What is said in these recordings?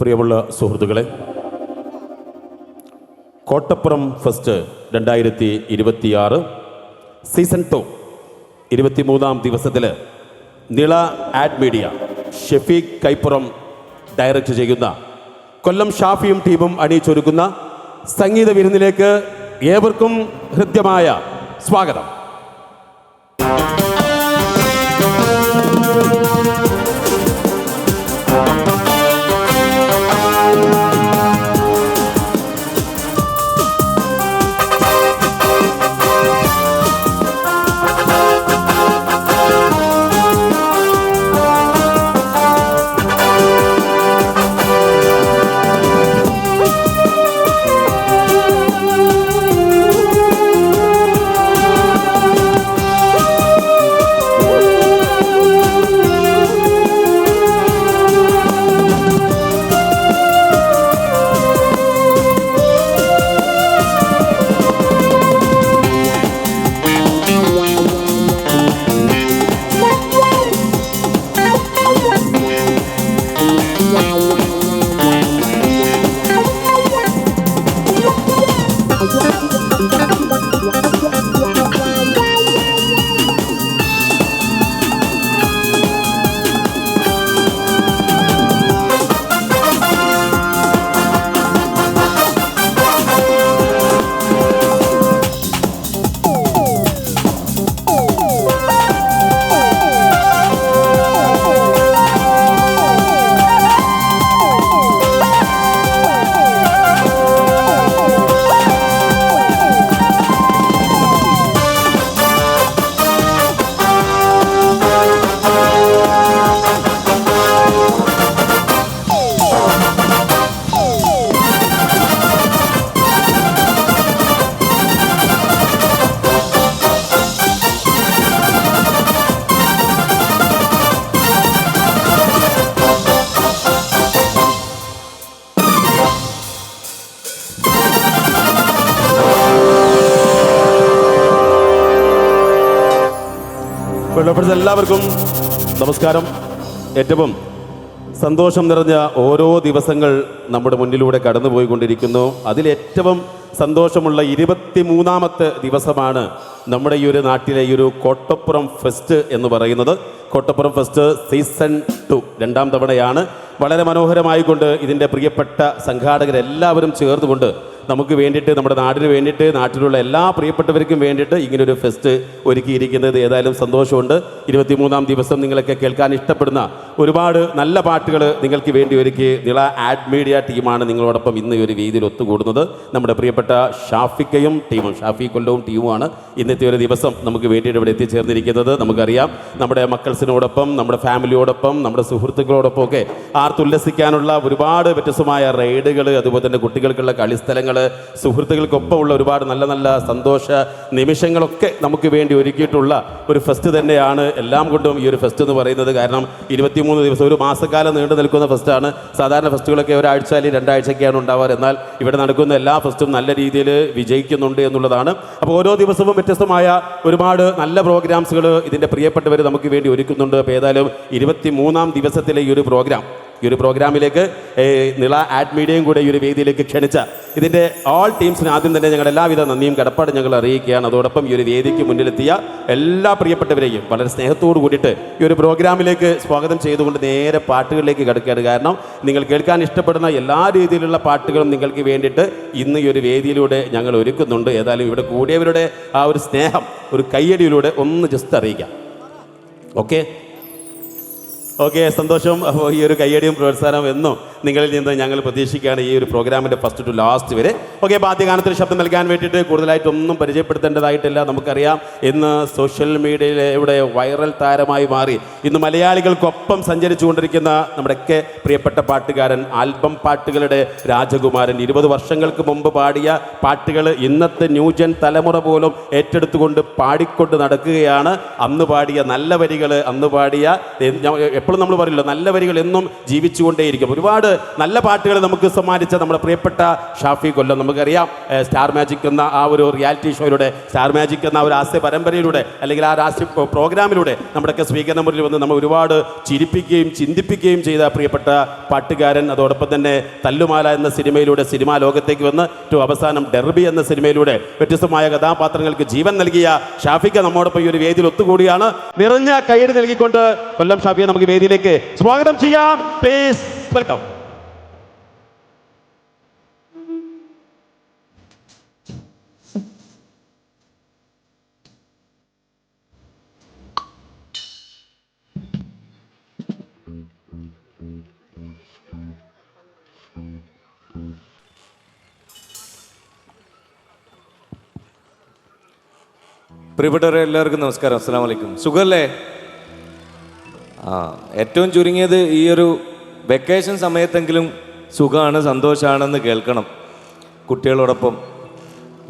പ്രിയമുള്ള സുഹൃത്തുക്കളെ, Kottappuram fest 2026 season 2 23-ാം ദിവസത്തിൽ Nila ad media Shefeeq Kaippuram direct ചെയ്യുന്ന കൊല്ലം ഷാഫിയും ടീമും അണിയിച്ചൊരുക്കുന്ന സംഗീത വിരുന്നിലേക്ക് ഏവർക്കും ഹൃദ്യമായ സ്വാഗതം. എല്ലാവർക്കും നമസ്കാരം. ഏറ്റവും സന്തോഷം നിറഞ്ഞ ഓരോ ദിവസങ്ങൾ നമ്മുടെ മുന്നിലൂടെ കടന്നുപോയിക്കൊണ്ടിരിക്കുന്നു. അതിലേറ്റവും സന്തോഷമുള്ള 23-ാമത്തെ ദിവസമാണ് നമ്മുടെ ഈ ഒരു നാട്ടിലെ ഈ ഒരു കോട്ടപ്പുറം ഫെസ്റ്റ് എന്ന് പറയുന്നത്. കോട്ടപ്പുറം ഫെസ്റ്റ് സീസൺ 2 2-ാം തവണയാണ്. വളരെ മനോഹരമായിക്കൊണ്ട് ഇതിൻ്റെ പ്രിയപ്പെട്ട സംഘാടകരെല്ലാവരും ചേർന്നുകൊണ്ട് നമുക്ക് വേണ്ടിയിട്ട്, നമ്മുടെ നാടിന് വേണ്ടിയിട്ട്, നാട്ടിലുള്ള എല്ലാ പ്രിയപ്പെട്ടവർക്കും വേണ്ടിയിട്ട് ഇങ്ങനൊരു ഫെസ്റ്റ് ഒരുക്കിയിരിക്കുന്നത് ഏതായാലും സന്തോഷമുണ്ട്. 23-ാം ദിവസം നിങ്ങളൊക്കെ കേൾക്കാൻ ഇഷ്ടപ്പെടുന്ന ഒരുപാട് നല്ല പാട്ടുകൾ നിങ്ങൾക്ക് വേണ്ടി ഒരുക്കി നിള ആഡ് മീഡിയ ടീമാണ് നിങ്ങളോടൊപ്പം ഇന്ന് ഈ ഒരു വേദിയിൽ ഒത്തുകൂടുന്നത്. നമ്മുടെ പ്രിയപ്പെട്ട ഷാഫിക്കയും ടീമും, ഷാഫി കൊല്ലവും ടീമുമാണ് ഇന്നത്തെ ഒരു ദിവസം നമുക്ക് വേണ്ടിയിട്ട് ഇവിടെ എത്തിച്ചേർന്നിരിക്കുന്നത്. നമുക്കറിയാം, നമ്മുടെ മക്കൾസിനോടൊപ്പം, നമ്മുടെ ഫാമിലിയോടൊപ്പം, നമ്മുടെ സുഹൃത്തുക്കളോടൊപ്പം ഒക്കെ ആർത്തുല്ലസിക്കാനുള്ള ഒരുപാട് വ്യത്യസ്തമായ റൈഡുകൾ, അതുപോലെ തന്നെ കുട്ടികൾക്കുള്ള കളിസ്ഥലങ്ങൾ, സുഹൃത്തുക്കൾക്കൊപ്പമുള്ള ഒരുപാട് നല്ല നല്ല സന്തോഷ നിമിഷങ്ങളൊക്കെ നമുക്ക് വേണ്ടി ഒരുക്കിയിട്ടുള്ള ഒരു ഫെസ്റ്റ് തന്നെയാണ് എല്ലാം കൊണ്ടും ഈ ഒരു ഫെസ്റ്റ് എന്ന് പറയുന്നത്. കാരണം 23 ദിവസം, ഒരു മാസക്കാലം നീണ്ടു നിൽക്കുന്ന ഫെസ്റ്റാണ്. സാധാരണ ഫെസ്റ്റുകളൊക്കെ ഒരാഴ്ച അല്ലെങ്കിൽ 2 ആഴ്ചയൊക്കെയാണ് ഉണ്ടാവാറ്. എന്നാൽ ഇവിടെ നടക്കുന്ന എല്ലാ ഫെസ്റ്റും നല്ല രീതിയിൽ വിജയിക്കുന്നുണ്ട് എന്നുള്ളതാണ്. അപ്പോൾ ഓരോ ദിവസവും വ്യത്യസ്തമായ ഒരുപാട് നല്ല പ്രോഗ്രാംസുകൾ ഇതിൻ്റെ പ്രിയപ്പെട്ടവർ നമുക്ക് വേണ്ടി ഒരുക്കുന്നുണ്ട്. അപ്പോൾ ഏതായാലും 23-ാം ദിവസത്തിലെ ഈ ഒരു പ്രോഗ്രാമിലേക്ക് നിള ആഡ് മീഡിയയും കൂടെ ഈ ഒരു വേദിയിലേക്ക് ക്ഷണിച്ച ഇതിൻ്റെ ഓൾ ടീംസിന് ആദ്യം തന്നെ ഞങ്ങളുടെ എല്ലാവിധ നന്ദിയും കടപ്പാടും ഞങ്ങൾ അറിയിക്കുകയാണ്. അതോടൊപ്പം ഈ ഒരു വേദിക്ക് മുന്നിലെത്തിയ എല്ലാ പ്രിയപ്പെട്ടവരെയും വളരെ സ്നേഹത്തോടു കൂടിയിട്ട് ഈ ഒരു പ്രോഗ്രാമിലേക്ക് സ്വാഗതം ചെയ്തുകൊണ്ട് നേരെ പാട്ടുകളിലേക്ക് കിടക്കുകയാണ്. കാരണം നിങ്ങൾ കേൾക്കാൻ ഇഷ്ടപ്പെടുന്ന എല്ലാ രീതിയിലുള്ള പാട്ടുകളും നിങ്ങൾക്ക് വേണ്ടിയിട്ട് ഇന്ന് ഈ ഒരു വേദിയിലൂടെ ഞങ്ങൾ ഒരുക്കുന്നുണ്ട്. ഏതായാലും ഇവിടെ കൂടിയവരുടെ ആ ഒരു സ്നേഹം ഒരു കയ്യടിയിലൂടെ ഒന്ന് ജസ്റ്റ് അറിയിക്കാം. ഓക്കെ, സന്തോഷം. അപ്പോൾ ഈ ഒരു കയ്യടിയും പ്രോത്സാഹനം എന്നും നിങ്ങളിൽ നിന്ന് ഞങ്ങൾ പ്രതീക്ഷിക്കുകയാണ് ഈ ഒരു പ്രോഗ്രാമിൻ്റെ ഫസ്റ്റ് ടു ലാസ്റ്റ് വരെ. ഓക്കെ, അപ്പോൾ ആദ്യ ഗാനത്തിന് ശബ്ദം നൽകാൻ വേണ്ടിയിട്ട് കൂടുതലായിട്ടൊന്നും പരിചയപ്പെടുത്തേണ്ടതായിട്ടില്ല. നമുക്കറിയാം, ഇന്ന് സോഷ്യൽ മീഡിയയിലൂടെ വൈറൽ താരമായി മാറി ഇന്ന് മലയാളികൾക്കൊപ്പം സഞ്ചരിച്ചു കൊണ്ടിരിക്കുന്ന നമ്മുടെയൊക്കെ പ്രിയപ്പെട്ട പാട്ടുകാരൻ, ആൽബം പാട്ടുകളുടെ രാജകുമാരൻ, 20 വർഷങ്ങൾക്ക് മുമ്പ് പാടിയ പാട്ടുകൾ ഇന്നത്തെ ന്യൂജൻ തലമുറ പോലും ഏറ്റെടുത്തുകൊണ്ട് പാടിക്കൊണ്ട് നടക്കുകയാണ്. അന്ന് പാടിയ നല്ല വരികൾ, അന്ന് പാടിയ എപ്പോഴും നമ്മൾ പറയില്ല, നല്ല വരികൾ എന്നും ജീവിച്ചുകൊണ്ടേയിരിക്കും. ഒരുപാട് നല്ല പാട്ടുകൾ നമുക്ക് സമ്മാനിച്ച നമ്മുടെ പ്രിയപ്പെട്ട ഷാഫി കൊല്ലം, നമുക്കറിയാം സ്റ്റാർ മാജിക് എന്ന ആ ഒരു റിയാലിറ്റി ഷോയിലൂടെ, സ്റ്റാർ മാജിക് എന്ന ഒരു ഹാസ്യ പരമ്പരയിലൂടെ അല്ലെങ്കിൽ ആ രാഷ്ട്രീയ പ്രോഗ്രാമിലൂടെ നമ്മുടെയൊക്കെ സ്വീകരണ മുറിയിൽ വന്ന് നമ്മൾ ഒരുപാട് ചിരിപ്പിക്കുകയും ചിന്തിപ്പിക്കുകയും ചെയ്ത പ്രിയപ്പെട്ട പാട്ടുകാരൻ. അതോടൊപ്പം തന്നെ തല്ലുമാല എന്ന സിനിമയിലൂടെ സിനിമാ ലോകത്തേക്ക് വന്ന് ഏറ്റവും അവസാനം ഡെർബി എന്ന സിനിമയിലൂടെ വ്യത്യസ്തമായ കഥാപാത്രങ്ങൾക്ക് ജീവൻ നൽകിയ ഷാഫിക്ക നമ്മോടൊപ്പം ഈ ഒരു വേദിയിൽ ഒത്തുകൂടിയാണ്. നിറഞ്ഞ കയ്യടി നൽകിക്കൊണ്ട് കൊല്ലം ഷാഫിയെ നമുക്ക് വേദിയിലേക്ക് സ്വാഗതം ചെയ്യാം. Please welcome. പ്രിയപ്പെട്ടവരെ എല്ലാവർക്കും നമസ്കാരം. അസ്സലാമു അലൈക്കും. സുഖമല്ലേ? ഏറ്റവും ചുരുങ്ങിയത് ഈ ഒരു വെക്കേഷൻ സമയത്തെങ്കിലും സുഖമാണ്, സന്തോഷമാണെന്ന് കേൾക്കണം. കുട്ടികളോടൊപ്പം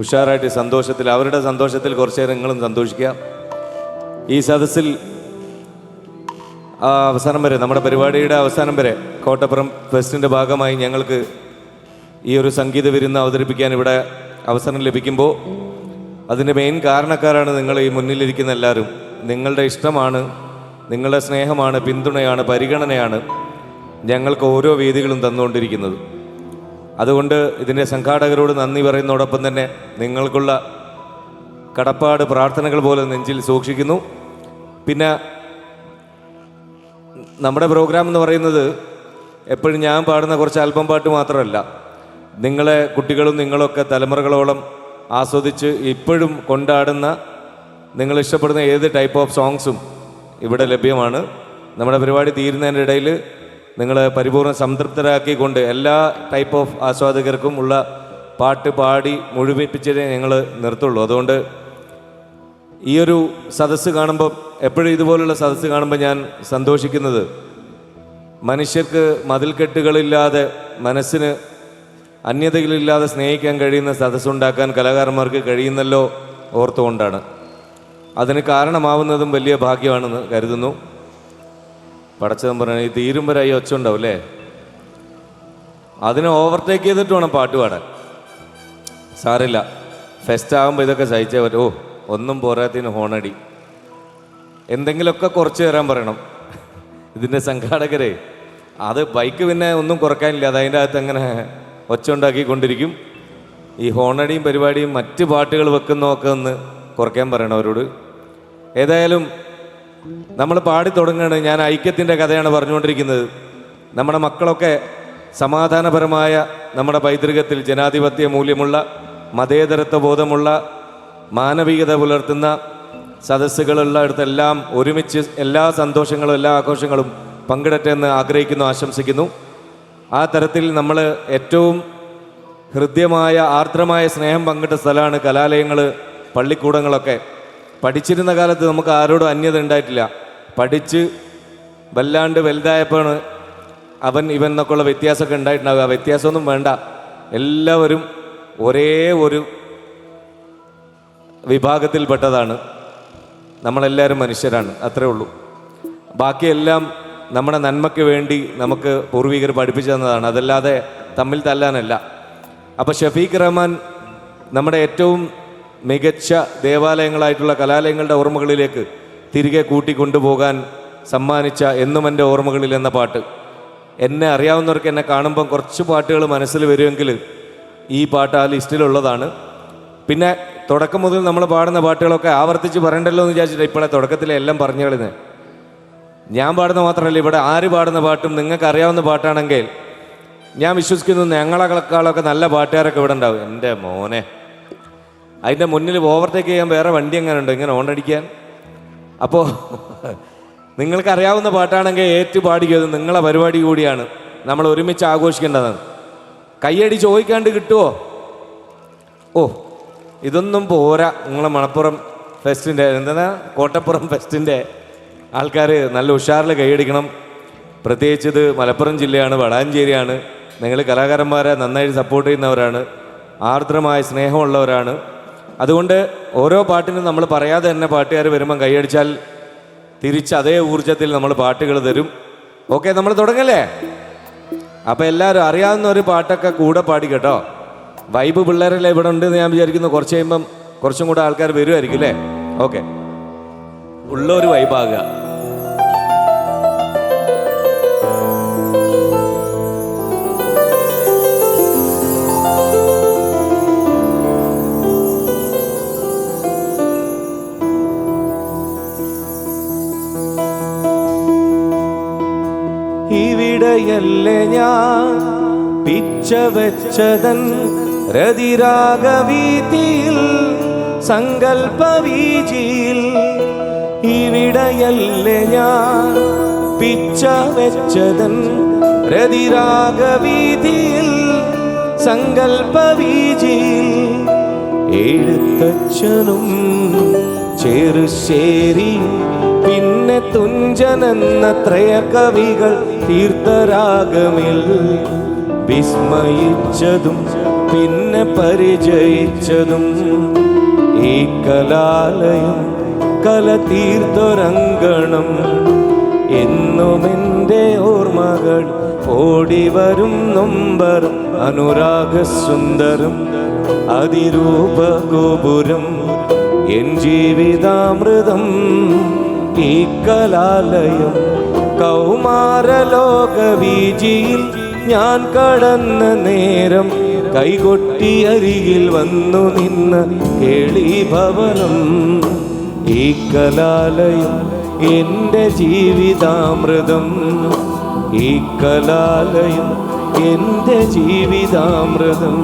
ഉഷാറായിട്ട് സന്തോഷത്തിൽ, അവരുടെ സന്തോഷത്തിൽ കുറച്ച് നേരം നിങ്ങളും സന്തോഷിക്കുക. ഈ സദസ്സിൽ അവസാനം വരെ, നമ്മുടെ പരിപാടിയുടെ അവസാനം വരെ കോട്ടപ്പുറം ഫെസ്റ്റിൻ്റെ ഭാഗമായി ഞങ്ങൾക്ക് ഈ ഒരു സംഗീത വിരുന്ന് അവതരിപ്പിക്കാൻ ഇവിടെ അവസരം ലഭിക്കുമ്പോൾ അതിൻ്റെ മെയിൻ കാരണക്കാരാണ് നിങ്ങൾ ഈ മുന്നിലിരിക്കുന്ന എല്ലാവരും. നിങ്ങളുടെ ഇഷ്ടമാണ്, നിങ്ങളുടെ സ്നേഹമാണ്, പിന്തുണയാണ്, പരിഗണനയാണ് ഞങ്ങൾക്ക് ഓരോ വേദികളും തന്നുകൊണ്ടിരിക്കുന്നത്. അതുകൊണ്ട് ഇതിൻ്റെ സംഘാടകരോട് നന്ദി പറയുന്നതോടൊപ്പം തന്നെ നിങ്ങൾക്കുള്ള കടപ്പാട്, പ്രാർത്ഥനകൾ പോലെ നെഞ്ചിൽ സൂക്ഷിക്കുന്നു. പിന്നെ നമ്മുടെ പ്രോഗ്രാം എന്ന് പറയുന്നത് എപ്പോഴും ഞാൻ പാടുന്ന കുറച്ച് ആൽബം പാട്ട് മാത്രമല്ല, നിങ്ങളെ കുട്ടികളും നിങ്ങളൊക്കെ തലമുറകളോളം ആസ്വദിച്ച് ഇപ്പോഴും കൊണ്ടാടുന്ന, നിങ്ങൾ ഇഷ്ടപ്പെടുന്ന ഏത് ടൈപ്പ് ഓഫ് സോങ്സും ഇവിടെ ലഭ്യമാണ്. നമ്മുടെ പരിപാടി തീരുന്നതിൻ്റെ ഇടയിൽ നിങ്ങൾ പരിപൂർണ്ണ സംതൃപ്തരാക്കിക്കൊണ്ട് എല്ലാ ടൈപ്പ് ഓഫ് ആസ്വാദകർക്കും ഉള്ള പാട്ട് പാടി മുഴുമിപ്പിച്ചേ ഞങ്ങൾ നിർത്തുള്ളൂ. അതുകൊണ്ട് ഈ ഒരു സദസ്സ് കാണുമ്പോൾ, എപ്പോഴും ഇതുപോലുള്ള സദസ്സ് കാണുമ്പോൾ ഞാൻ സന്തോഷിക്കുന്നത്, മനുഷ്യർക്ക് മതിൽക്കെട്ടുകളില്ലാതെ, മനസ്സിന് അന്യതകളില്ലാതെ സ്നേഹിക്കാൻ കഴിയുന്ന സദസ്സുണ്ടാക്കാൻ കലാകാരന്മാർക്ക് കഴിയുന്നല്ലോ ഓർത്തുകൊണ്ടാണ്. അതിന് കാരണമാവുന്നതും വലിയ ഭാഗ്യമാണെന്ന് കരുതുന്നു. പടച്ചതം പറഞ്ഞാൽ ഈ തീരുമ്പരായി ഒച്ച ഉണ്ടാവും അല്ലേ, അതിനെ ഓവർടേക്ക് ചെയ്തിട്ട് വേണം പാട്ട് പാടാൻ. സാറില്ല, ഫെസ്റ്റ് ആകുമ്പോൾ ഇതൊക്കെ സഹിച്ചേ പറ്റും. ഒന്നും പോരാത്തിന് ഹോണടി, എന്തെങ്കിലുമൊക്കെ കുറച്ച് തരാൻ പറയണം ഇതിൻ്റെ സംഘാടകരെ. അത് ബൈക്ക് പിന്നെ ഒന്നും കുറയ്ക്കാനില്ല, അത് അതിൻ്റെ അകത്ത് അങ്ങനെ ഒച്ച ഉണ്ടാക്കിക്കൊണ്ടിരിക്കും. ഈ ഹോണടിയും പരിപാടിയും മറ്റ് പാട്ടുകൾ വെക്കുന്നതൊക്കെ ഒന്ന് കുറയ്ക്കാൻ പറയണം അവരോട്. ഏതായാലും നമ്മൾ പാടി തുടങ്ങുകയാണ്. ഞാൻ ഐക്യത്തിൻ്റെ കഥയാണ് പറഞ്ഞുകൊണ്ടിരിക്കുന്നത്. നമ്മുടെ മക്കളൊക്കെ സമാധാനപരമായ നമ്മുടെ പൈതൃകത്തിൽ ജനാധിപത്യ മൂല്യമുള്ള, മതേതരത്വ ബോധമുള്ള, മാനവികത പുലർത്തുന്ന സദസ്സുകളുള്ള ഇടത്തെല്ലാം ഒരുമിച്ച് എല്ലാ സന്തോഷങ്ങളും എല്ലാ ആഘോഷങ്ങളും പങ്കിടട്ടെ എന്ന് ആഗ്രഹിക്കുന്നു, ആശംസിക്കുന്നു. ആ തരത്തിൽ നമ്മൾ ഏറ്റവും ഹൃദ്യമായ ആർദ്രമായ സ്നേഹം പങ്കിട്ട സ്ഥലമാണ് കലാലയങ്ങൾ, പള്ളിക്കൂടങ്ങളൊക്കെ. പഠിച്ചിരുന്ന കാലത്ത് നമുക്ക് ആരോടും അന്യത ഉണ്ടായിട്ടില്ല. പഠിച്ച് വല്ലാണ്ട് വലുതായപ്പോഴാണ് അവൻ ഇവൻ എന്നൊക്കെയുള്ള വ്യത്യാസമൊക്കെ ഉണ്ടായിട്ടുണ്ടാവുക. വ്യത്യാസമൊന്നും വേണ്ട, എല്ലാവരും ഒരേ ഒരു വിഭാഗത്തിൽപ്പെട്ടതാണ്. നമ്മളെല്ലാവരും മനുഷ്യരാണ്, അത്രേ ഉള്ളൂ. ബാക്കിയെല്ലാം നമ്മുടെ നന്മയ്ക്ക് വേണ്ടി നമുക്ക് പൂർവികർ പഠിപ്പിച്ചു തന്നതാണ്, അതല്ലാതെ തമ്മിൽ തല്ലാനല്ല. അപ്പോൾ ഷഫീഖ് റഹ്മാൻ നമ്മുടെ ഏറ്റവും മികച്ച ദേവാലയങ്ങളായിട്ടുള്ള കലാലയങ്ങളുടെ ഓർമ്മകളിലേക്ക് തിരികെ കൂട്ടിക്കൊണ്ടുപോകാൻ സമ്മാനിച്ച എന്നും എൻ്റെ ഓർമ്മകളിൽ എന്ന പാട്ട്, എന്നെ അറിയാവുന്നവർക്ക് എന്നെ കാണുമ്പം കുറച്ച് പാട്ടുകൾ മനസ്സിൽ വരുമെങ്കിൽ ഈ പാട്ട് ആ ലിസ്റ്റിലുള്ളതാണ്. പിന്നെ തുടക്കം മുതൽ നമ്മൾ പാടുന്ന പാട്ടുകളൊക്കെ ആവർത്തിച്ച് പറയണ്ടല്ലോ എന്ന് വിചാരിച്ചിട്ട് ഇപ്പോഴേ തുടക്കത്തിലെ എല്ലാം പറഞ്ഞു കളയുന്നത്. ഞാൻ പാടുന്ന മാത്രമല്ല, ഇവിടെ ആര് പാടുന്ന പാട്ടും നിങ്ങൾക്ക് അറിയാവുന്ന പാട്ടാണെങ്കിൽ ഞാൻ വിശ്വസിക്കുന്നു ഞങ്ങളെക്കാളൊക്കെ നല്ല പാട്ടുകാരൊക്കെ ഇവിടെ ഉണ്ടാവും. എൻ്റെ മോനെ, അതിൻ്റെ മുന്നിൽ ഓവർടേക്ക് ചെയ്യാൻ വേറെ വണ്ടി എങ്ങനെ ഉണ്ട് ഇങ്ങനെ ഓണടിക്കാൻ? അപ്പോൾ നിങ്ങൾക്കറിയാവുന്ന പാട്ടാണെങ്കിൽ ഏറ്റു പാടിക്കത് നിങ്ങളെ പരിപാടി കൂടിയാണ്, നമ്മൾ ഒരുമിച്ച് ആഘോഷിക്കേണ്ടതാണ്. കയ്യടി ചോദിക്കാണ്ട് കിട്ടുമോ? ഇതൊന്നും പോരാ. നിങ്ങളെ മണപ്പുറം ഫെസ്റ്റിൻ്റെ എന്താ കോട്ടപ്പുറം ഫെസ്റ്റിൻ്റെ ആൾക്കാർ നല്ല ഉഷാറിൽ കൈയടിക്കണം. പ്രത്യേകിച്ച് ഇത് മലപ്പുറം ജില്ലയാണ്, വളാഞ്ചേരിയാണ്. നിങ്ങൾ കലാകാരന്മാരെ നന്നായിട്ട് സപ്പോർട്ട് ചെയ്യുന്നവരാണ്, ആർദ്രമായ സ്നേഹമുള്ളവരാണ്. അതുകൊണ്ട് ഓരോ പാട്ടിനും നമ്മൾ പറയാതെ തന്നെ പാട്ടുകാർ വരുമ്പം കൈയടിച്ചാൽ തിരിച്ച് അതേ ഊർജ്ജത്തിൽ നമ്മൾ പാട്ടുകൾ തരും. ഓക്കെ, നമ്മൾ തുടങ്ങല്ലേ? അപ്പൊ എല്ലാവരും അറിയാവുന്ന ഒരു പാട്ടൊക്കെ കൂടെ പാടി കേട്ടോ. വൈബ് പിള്ളേരെല്ലാം ഇവിടെ ഉണ്ടെന്ന് ഞാൻ വിചാരിക്കുന്നു. കുറച്ച് കഴിയുമ്പം കുറച്ചും കൂടെ ആൾക്കാർ വരുമായിരിക്കും അല്ലേ? ഓക്കെ, ഉള്ളൊരു വൈബാകുക. ഇവിടെയല്ലേ ഞാൻ പിച്ച വെച്ചതൻ രതിരാഗവീതിയിൽ സങ്കൽപ്പവീജിയിൽ. ഇവിടെയല്ലേ ഞാൻ പിച്ച വെച്ചതൻ രതിരാഗവീതിയിൽ സങ്കൽപ്പവീജിയിൽ. എഴുത്തച്ഛനും ചെറുശ്ശേരി പിന്നെ തുഞ്ചനെന്ന ത്രയകവികൾ തീർത്ഥരാഗമിൽ വിസ്മയിച്ചതും പിന്നെ പരിചയിച്ചതും ഈ കലാലയം കല തീർത്തൊരങ്കണം. എന്നും എൻ്റെ ഓർമ്മകൾ ഓടിവരും നൊമ്പരം അനുരാഗസുന്ദരം അതിരൂപഗോപുരം എൻ ജീവിതാമൃതം. ഈ കലാലയം കൗമാരലോകവീജിയിൽ ഞാൻ കടന്ന നേരം കൈകൊട്ടി അരികിൽ വന്നു നിന്ന കേളീഭവനം. ഈ കലാലയം എൻ്റെ ജീവിതാമൃതം. ഈ കലാലയം എൻ്റെ ജീവിതാമൃതം.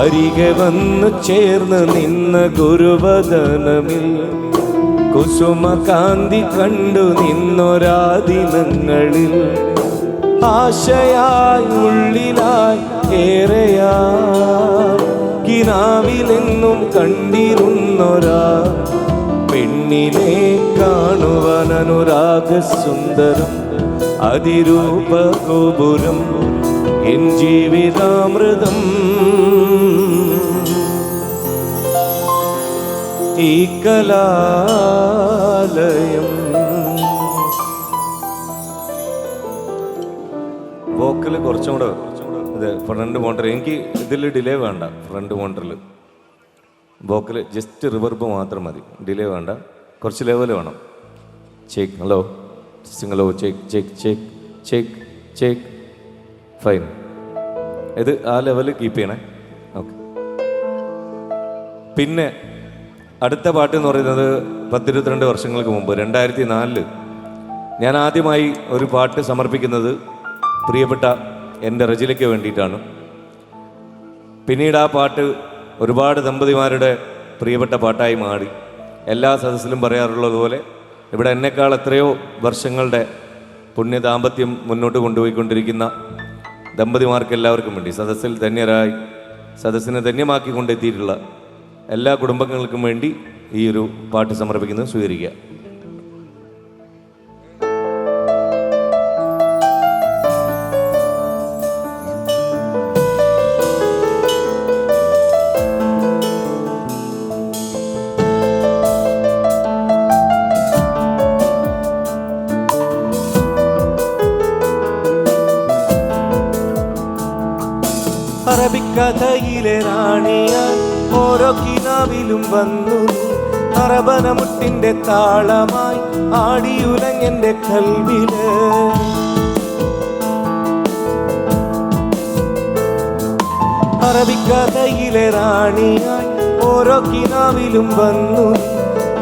അരികെ വന്നു ചേർന്ന് നിന്ന ഗുരുവദനമിൽ കുസുമകാന്തി കണ്ടു നിന്നൊരാ ദിനങ്ങളിൽ. ആശയായി ഉള്ളിലായി ഏറെയായി കിനാവിലെന്നും കണ്ടിരുന്നൊരാ പെണ്ണിനെ കാണുവാൻ അനുരാഗസുന്ദരം അതിരൂപഗോപുരം എൻ ജീവിതാമൃതം. ഈ കലാലയം. വോക്കല് കുറച്ചും കൂടെ ഇത് ഫ്രണ്ട് മോണ്ടർ. എനിക്ക് ഇതിൽ ഡിലേ വേണ്ട. ഫ്രണ്ട് മോണ്ടറിൽ വോക്കല് ജസ്റ്റ് റിവർബ് മാത്രം മതി, ഡിലേ വേണ്ട. കുറച്ച് ലെവൽ വേണം. ചേക്ക് ഹലോ ഹലോ ചേക്ക് ചേക്ക് ചേക്ക് ചേക്ക് ചേക്ക് ഫൈൻ. ഇത് ആ ലെവൽ കീപ്പ് ചെയ്യണേ. ഓക്കെ. പിന്നെ അടുത്ത പാട്ട് എന്ന് പറയുന്നത് 12 വർഷങ്ങൾക്ക് മുമ്പ് 2004 ഞാൻ ആദ്യമായി ഒരു പാട്ട് സമർപ്പിക്കുന്നത് പ്രിയപ്പെട്ട എൻ്റെ റജിലയ്ക്ക് വേണ്ടിയിട്ടാണ്. പിന്നീട് ആ പാട്ട് ഒരുപാട് ദമ്പതിമാരുടെ പ്രിയപ്പെട്ട പാട്ടായി മാറി. എല്ലാ സദസ്സിലും പറയാറുള്ളതുപോലെ ഇവിടെ എന്നെക്കാൾ എത്രയോ വർഷങ്ങളുടെ പുണ്യ ദാമ്പത്യം മുന്നോട്ട് കൊണ്ടുപോയിക്കൊണ്ടിരിക്കുന്ന ദമ്പതിമാർക്ക് എല്ലാവർക്കും വേണ്ടി സദസ്സിൽ ധന്യരായി സദസ്സിനെ ധന്യമാക്കിക്കൊണ്ടെത്തിയിട്ടുള്ള എല്ലാ കുടുംബങ്ങൾക്കും വേണ്ടി ഈ ഒരു പാട്ട് സമർപ്പിക്കുന്നത് സ്വീകരിക്കുക. അറബിക്കഥയിലെ റാണിയായി ഓരോ കിനാവിലും വന്നു അറബനമുട്ടിന്റെ താളമായി ആടിയുലങ്ങന്റെ കൽവില്. അറബിക്കഥയിലെ റാണിയായി ഓരോ കിനാവിലും വന്നു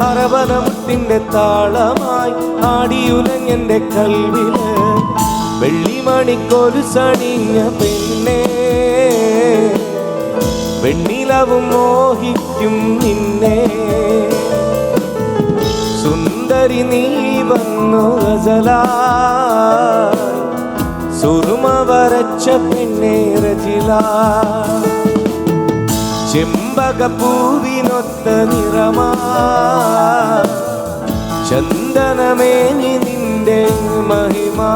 അറബനമുട്ടിന്റെ താളമായി ആടിയുലങ്ങന്റെ കൽവില്. വെള്ളിമണിക്കൊരു സണിഞ്ഞ പെണ്ണേ വെണ്ണിലവും മോഹിക്കും നിന്നെ. സുന്ദരി നീ വന്നു ഗസലാ സുറുമ വരച്ച പെണ്ണേ റജില. ചെമ്പകപ്പൂവിനൊത്ത നിറമാ ചന്ദനമേനി നിന്റെ മഹിമാ.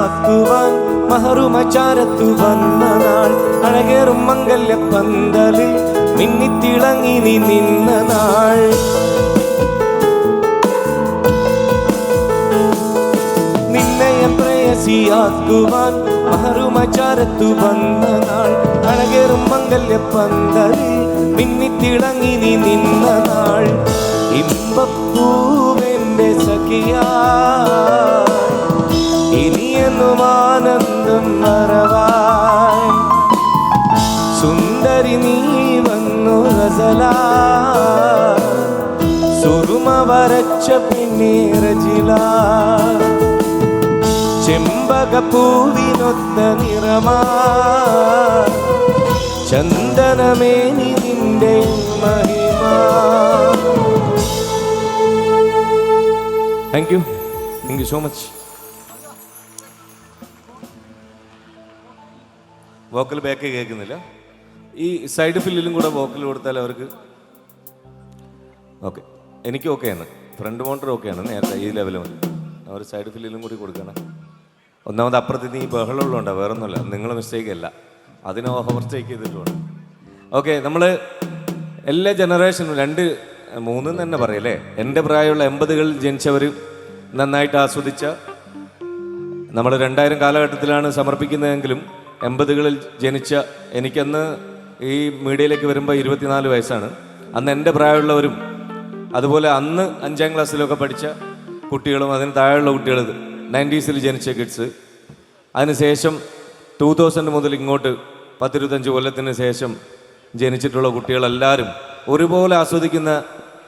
രഹസ്യാക്കുവാൻ മഹറുമചാരത്തു വന്ന നാൾ അഴകേറും മംഗല്യ പന്തലിൽ മിന്നിത്തിളങ്ങി നീ നിന്ന നാൾ നിന്നെയൻ പ്രേയസിയാക്കുവാൻ മഹറുമചാരത്തു വന്ന നാൾ അഴകേറും മംഗല്യ പന്തലിൽ മിന്നിത്തിളങ്ങി നീ നിന്ന നാൾ ഇമ്പപ്പൂവെന്റെ സഖിയാ ഇനിയെന്നും ആനന്ദം മറവാൻ സുന്ദരി നീ വന്നു ഗസലാ സുറുമ വരച്ച പിന്നീറജില ചെമ്പകപ്പൂവിനൊത്ത നിറമാ ചന്ദനമേനി നിന്റെ മഹിമ. Thank you so much. Vocal back കേൾക്കുന്നില്ല. ഈ സൈഡ് ഫില്ലിലും കൂടെ വോക്കൽ കൊടുത്താൽ അവർക്ക് ഓക്കെ. എനിക്ക് ഓക്കെയാണ്, ഫ്രണ്ട് മോണ്ടർ ഓക്കെയാണ് നേരത്തെ ഈ ലെവലും മതി. അവർ സൈഡ് ഫില്ലിലും കൂടി കൊടുക്കണം. ഒന്നാമത് അപ്പുറത്ത് ഈ ബഹളമുള്ളതുകൊണ്ടാണ്, വേറെ ഒന്നുമില്ല, നിങ്ങൾ മിസ്റ്റേക്ക് അല്ല, അതിനെ ഓവർടേക്ക് ചെയ്തിട്ടുണ്ട്. ഓക്കെ, നമ്മൾ എല്ലാ ജനറേഷനും 2, 3 തന്നെ പറയല്ലേ. എൻ്റെ പ്രായമുള്ള 80കളിൽ ജനിച്ചവർ നന്നായിട്ട് ആസ്വദിച്ച, നമ്മൾ 2000 കാലഘട്ടത്തിലാണ് സമർപ്പിക്കുന്നതെങ്കിലും 80കളിൽ ജനിച്ച എനിക്കന്ന് ഈ മീഡിയയിലേക്ക് വരുമ്പോൾ 24 വയസ്സാണ്. അന്ന് എൻ്റെ പ്രായമുള്ളവരും അതുപോലെ അന്ന് 5ാം ക്ലാസ്സിലൊക്കെ പഠിച്ച കുട്ടികളും അതിന് താഴെയുള്ള കുട്ടികൾ 90s ജനിച്ച കിഡ്സ്, അതിനുശേഷം 2000 മുതൽ ഇങ്ങോട്ട് 10-25 കൊല്ലത്തിന് ശേഷം ജനിച്ചിട്ടുള്ള കുട്ടികളെല്ലാവരും ഒരുപോലെ ആസ്വദിക്കുന്ന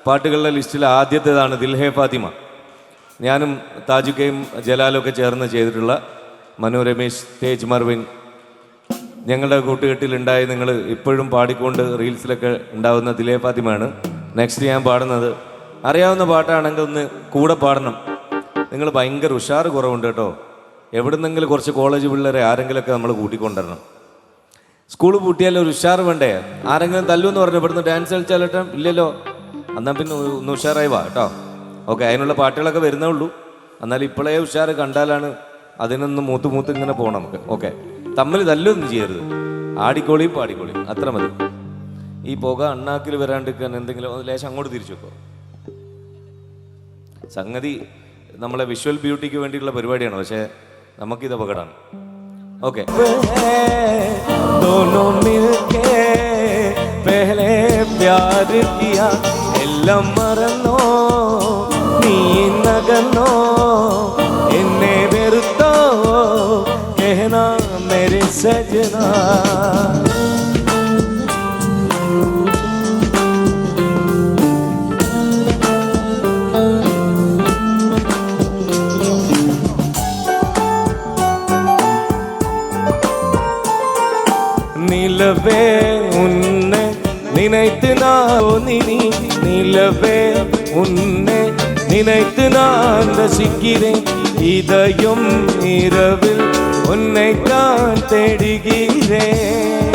പാട്ടുകളുടെ ലിസ്റ്റിൽ ആദ്യത്തേതാണ് ദിൽ ഹേ ഫാത്തിമ. ഞാനും താജുക്കയും ജലാലും ഒക്കെ ചേർന്ന് ചെയ്തിട്ടുള്ള മനു രമേശ്, തേജ് മർവിൻ, ഞങ്ങളുടെ കൂട്ടുകെട്ടിലുണ്ടായി നിങ്ങൾ ഇപ്പോഴും പാടിക്കൊണ്ട് റീൽസിലൊക്കെ ഉണ്ടാകുന്ന ദിൽ ഹേ ഫാത്തിമയാണ് നെക്സ്റ്റ് ഞാൻ പാടുന്നത്. അറിയാവുന്ന പാട്ടാണെങ്കിൽ ഒന്ന് കൂടെ പാടണം. നിങ്ങൾ ഭയങ്കര ഉഷാറ് കുറവുണ്ട് കേട്ടോ. എവിടുന്നെങ്കിലും കുറച്ച് കോളേജ് പിള്ളേരെ ആരെങ്കിലുമൊക്കെ നമ്മൾ കൂട്ടിക്കൊണ്ടുവരണം. സ്കൂൾ പൂട്ടിയാൽ ഒരു ഉഷാറ് വേണ്ടേ? ആരെങ്കിലും തല്ലുമെന്ന് പറഞ്ഞു ഇവിടുന്ന് ഡാൻസ് കളിച്ചാലട്ടോ? ഇല്ലല്ലോ. എന്നാൽ പിന്നെ ഒന്ന് ഉഷാറായി വാ കേട്ടോ. ഓക്കെ, അതിനുള്ള പാട്ടുകളൊക്കെ വരുന്നേ ഉള്ളൂ. എന്നാൽ ഇപ്പോഴേ ഉഷാറ് കണ്ടാലാണ് അതിനൊന്ന് മൂത്ത് ഇങ്ങനെ പോകണം നമുക്ക്. ഓക്കെ, തമ്മിൽ തല്ലൊന്നും ചെയ്യരുത്, ആടിക്കോളിയും പാടിക്കോളിയും, അത്ര മതി. ഈ പുക അണ്ണാക്കിൽ വരാണ്ടിരിക്കാൻ എന്തെങ്കിലും ലേശം അങ്ങോട്ട് തിരിച്ചു വെക്കോ. സംഗതി നമ്മളെ വിഷ്വൽ ബ്യൂട്ടിക്ക് വേണ്ടിയിട്ടുള്ള പരിപാടിയാണ്, പക്ഷേ നമുക്കിത് അപകടമാണ്. ഓക്കെ, എല്ലാം മറന്നോ നീ നകന്നോ എന്നെ വെറുത്തോ കഹനാ മേരെ സജനാ. நிலவே உன்னை நினைத்து நான் நிலவே உன்னை நினைத்து நான் ரசிக்கிறேன். இதயம் இரவில் உன்னை தான் தேடுகிறேன்.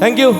Thank you.